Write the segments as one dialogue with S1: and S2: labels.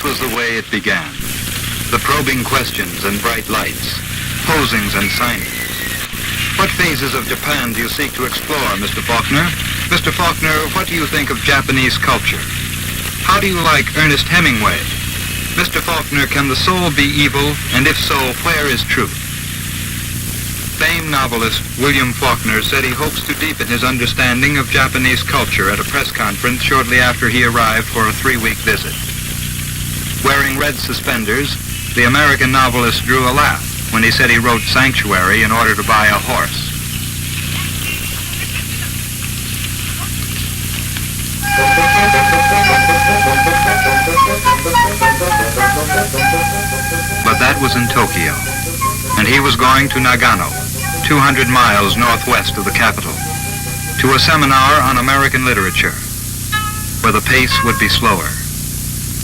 S1: was the way it began. The probing questions and bright lights, posings and signings. What phases of Japan do you seek to explore, Mr. Faulkner? Mr. Faulkner, what do you think of Japanese culture? How do you like Ernest Hemingway? Mr. Faulkner, can the soul be evil? And if so, where is truth? Famed novelist William Faulkner said he hopes to deepen his understanding of Japanese culture at a press conference shortly after he arrived for a 3-week visit. Wearing red suspenders, the American novelist drew a laugh when he said he wrote Sanctuary in order to buy a horse. But that was in Tokyo, and he was going to Nagano, 200 miles northwest of the capital, to a seminar on American literature, where the pace would be slower,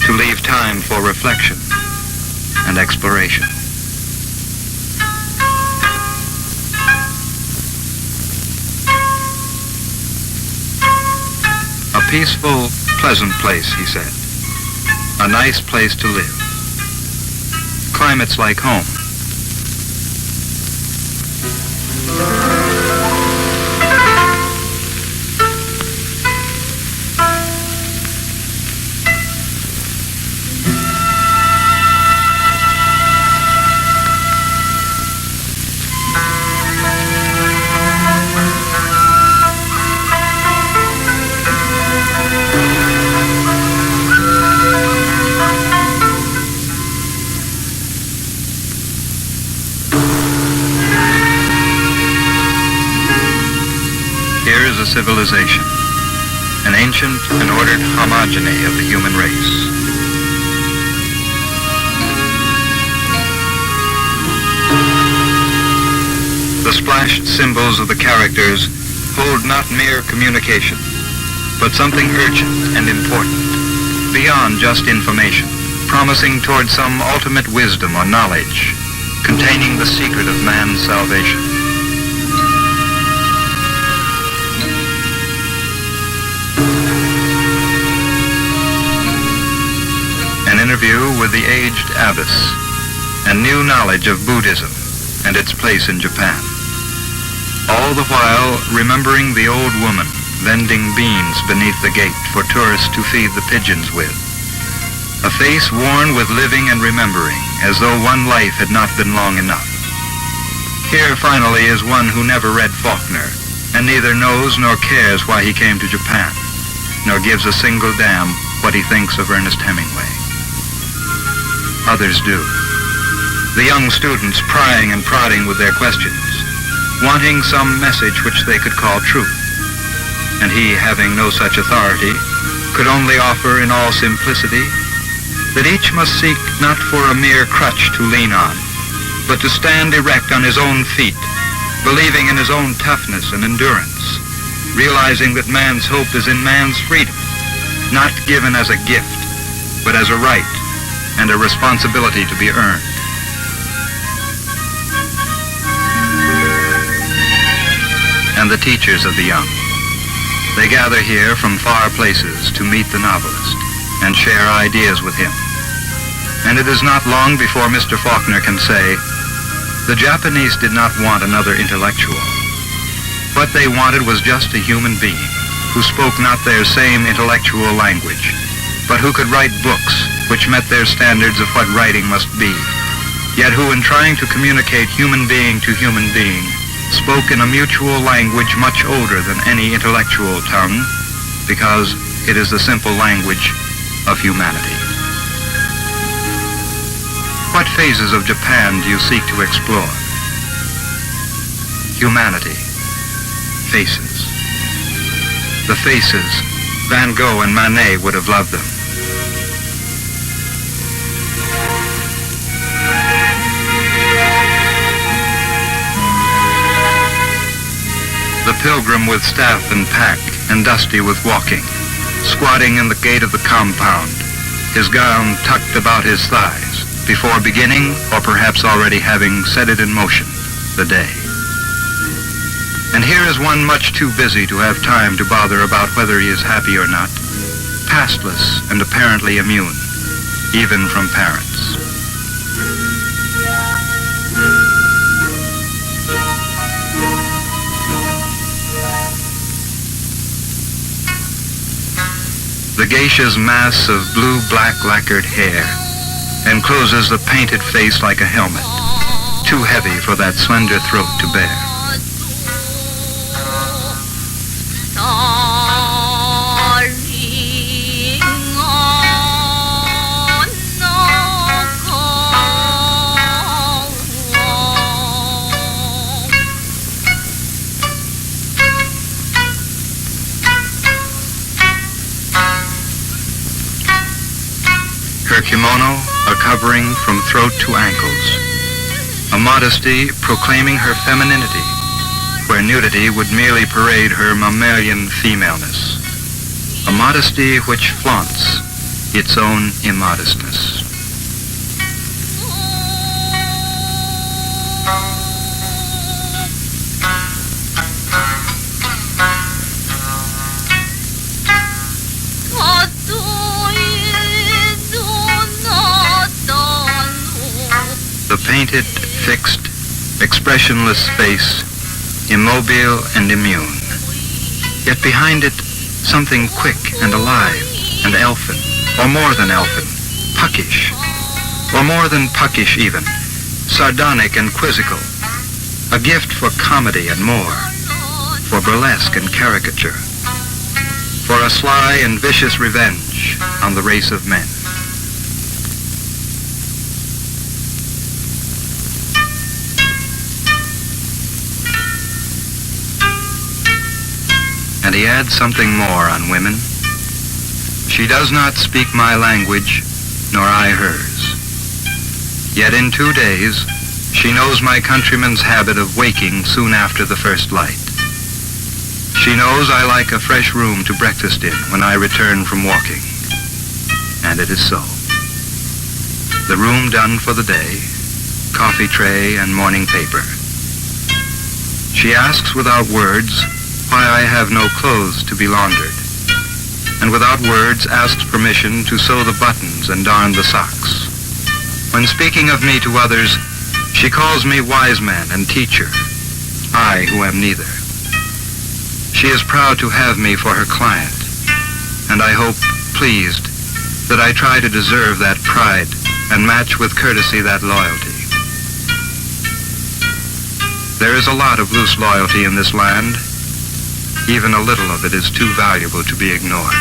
S1: to leave time for reflection and exploration. A peaceful, pleasant place, he said. A nice place to live. Climate's like home. A civilization, an ancient and ordered homogeny of the human race. The splashed symbols of the characters hold not mere communication, but something urgent and important, beyond just information, promising toward some ultimate wisdom or knowledge, containing the secret of man's salvation. Interview with the aged abbess, and new knowledge of Buddhism and its place in Japan. All the while remembering the old woman vending beans beneath the gate for tourists to feed the pigeons with. A face worn with living and remembering, as though one life had not been long enough. Here finally is one who never read Faulkner, and neither knows nor cares why he came to Japan, nor gives a single damn what he thinks of Ernest Hemingway. Others do. The young students prying and prodding with their questions, wanting some message which they could call truth. And he, having no such authority, could only offer in all simplicity that each must seek not for a mere crutch to lean on, but to stand erect on his own feet, believing in his own toughness and endurance, realizing that man's hope is in man's freedom, not given as a gift, but as a right and a responsibility to be earned. And the teachers of the young. They gather here from far places to meet the novelist and share ideas with him. And it is not long before Mr. Faulkner can say, the Japanese did not want another intellectual. What they wanted was just a human being who spoke not their same intellectual language, but who could write books which met their standards of what writing must be, yet who in trying to communicate human being to human being spoke in a mutual language much older than any intellectual tongue, because it is the simple language of humanity. What phases of Japan do you seek to explore? Humanity. Faces. The faces. Van Gogh and Manet would have loved them. The pilgrim with staff and pack and dusty with walking, squatting in the gate of the compound, his gown tucked about his thighs, before beginning, or perhaps already having set it in motion, the day. And here is one much too busy to have time to bother about whether he is happy or not, pastless and apparently immune, even from parents. The geisha's mass of blue-black lacquered hair encloses the painted face like a helmet, too heavy for that slender throat to bear. Her kimono, a covering from throat to ankles, a modesty proclaiming her femininity, where nudity would merely parade her mammalian femaleness, a modesty which flaunts its own immodestness. The painted, fixed, expressionless face, immobile and immune. Yet behind it, something quick and alive and elfin, or more than elfin, puckish, or more than puckish even, sardonic and quizzical, a gift for comedy and more, for burlesque and caricature, for a sly and vicious revenge on the race of men. And he adds something more on women. She does not speak my language, nor I hers. Yet in 2 days, she knows my countryman's habit of waking soon after the first light. She knows I like a fresh room to breakfast in when I return from walking. And it is so. The room done for the day, coffee tray and morning paper. She asks without words why I have no clothes to be laundered, and without words asks permission to sew the buttons and darn the socks. When speaking of me to others, she calls me wise man and teacher, I who am neither. She is proud to have me for her client, and I hope, pleased, that I try to deserve that pride and match with courtesy that loyalty. There is a lot of loose loyalty in this land. Even a little of it is too valuable to be ignored.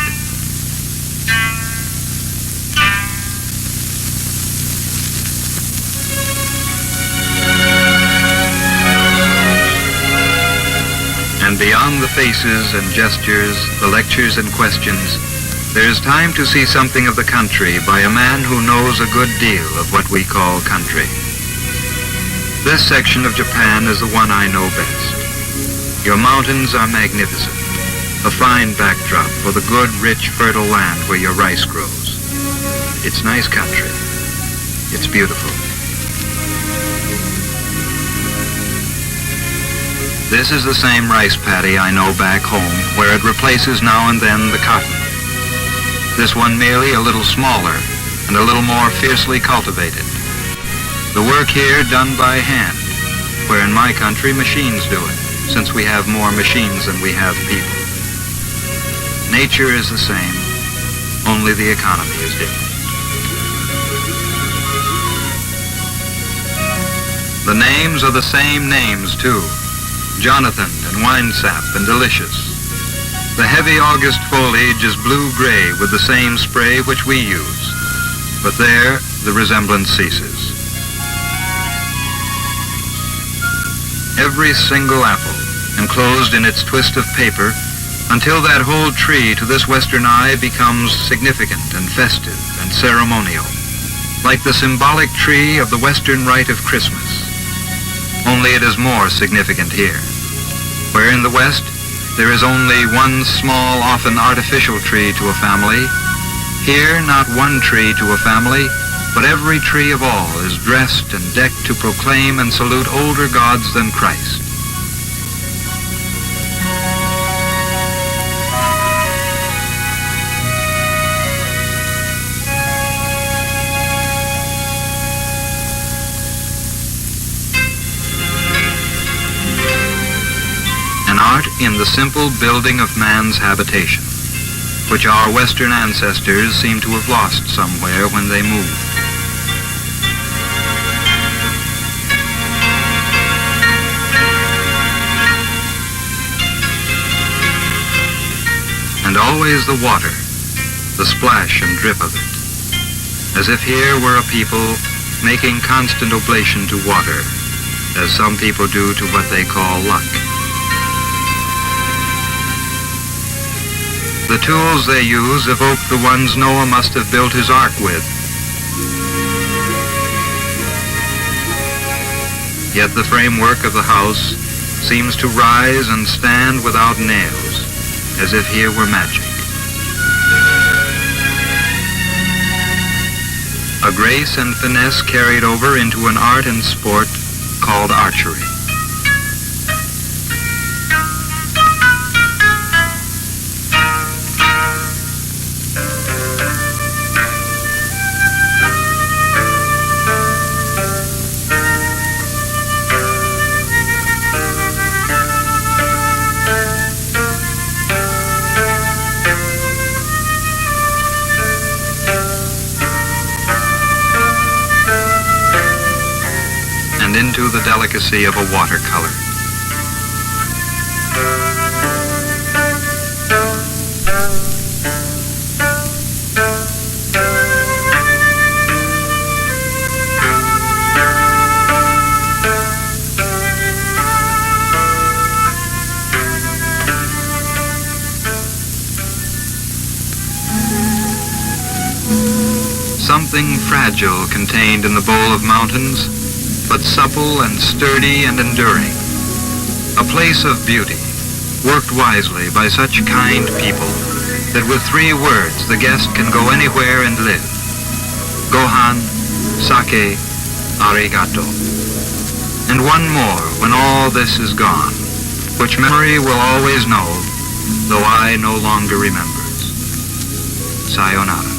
S1: And beyond the faces and gestures, the lectures and questions, there is time to see something of the country by a man who knows a good deal of what we call country. This section of Japan is the one I know best. Your mountains are magnificent, a fine backdrop for the good, rich, fertile land where your rice grows. It's nice country. It's beautiful. This is the same rice paddy I know back home, where it replaces now and then the cotton. This one merely a little smaller and a little more fiercely cultivated. The work here done by hand, where in my country machines do it, since we have more machines than we have people. Nature is the same, only the economy is different. The names are the same names, too. Jonathan and Winesap and Delicious. The heavy August foliage is blue-gray with the same spray which we use, but there the resemblance ceases. Every single apple, enclosed in its twist of paper, until that whole tree to this Western eye becomes significant and festive and ceremonial, like the symbolic tree of the Western rite of Christmas. Only it is more significant here, where in the West there is only one small, often artificial tree to a family. Here, not one tree to a family, but every tree of all is dressed and decked to proclaim and salute older gods than Christ. simple building of man's habitation, which our Western ancestors seem to have lost somewhere when they moved. And always the water, the splash and drip of it, as if here were a people making constant oblation to water, as some people do to what they call luck. The tools they use evoke the ones Noah must have built his ark with. Yet the framework of the house seems to rise and stand without nails, as if here were magic. A grace and finesse carried over into an art and sport called archery. And into the delicacy of a watercolor. Something fragile contained in the bowl of mountains, but supple and sturdy and enduring. A place of beauty, worked wisely by such kind people that with 3 words the guest can go anywhere and live. Gohan, sake, arigato. And one more when all this is gone, which memory will always know, though I no longer remembers. Sayonara.